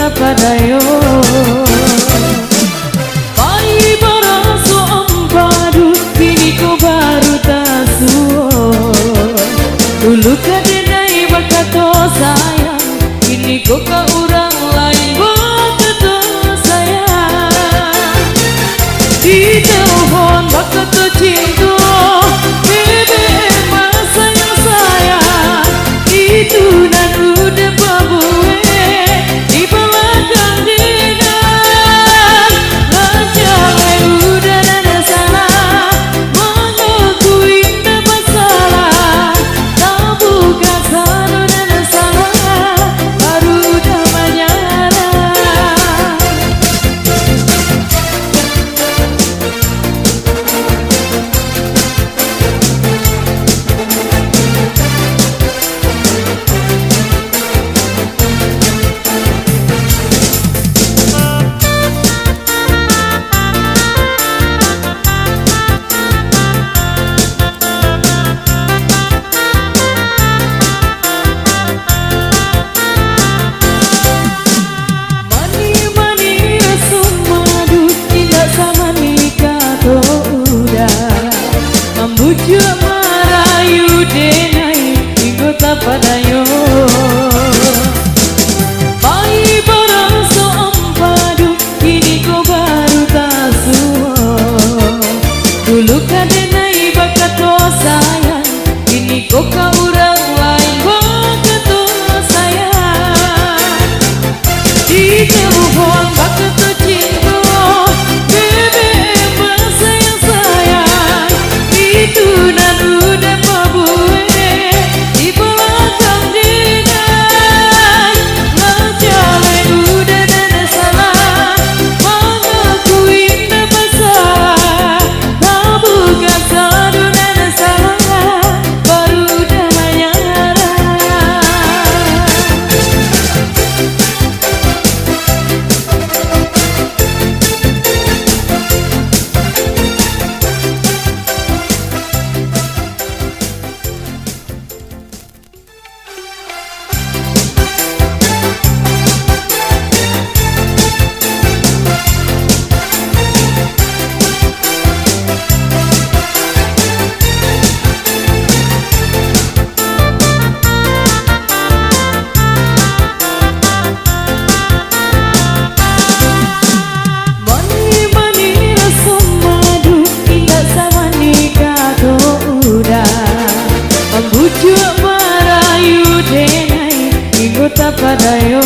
tak padayo. Pai barang sompadu kini ko baru tak suo. Dulu kadenai bakato sayang, kini ko ka urang lain bakato sayang. Di telepon bakato cinta, bebe mas sayang sayang. Itu nan udah babuwe di belakang dengan lancar udah nada salah mengakui tak masalah. Tak buka sanu nada salah baru udah menyerah. Bujuk merayu denai minggu tak padayo. Pai barang sompadu kini ko baru tak suo. Dulu kadenai bakato sayang, kini ko ka urang lain bakato sayang. Di telepon bakato cinta, bebe mas sayang sayang. Itu nan udah babuwe di belakang dengan lancar udah nada salah mengakui tak masalah. Tak buka sanu nada salah baru udah menyerah. Bujuk merayu denai minggu tak padayo.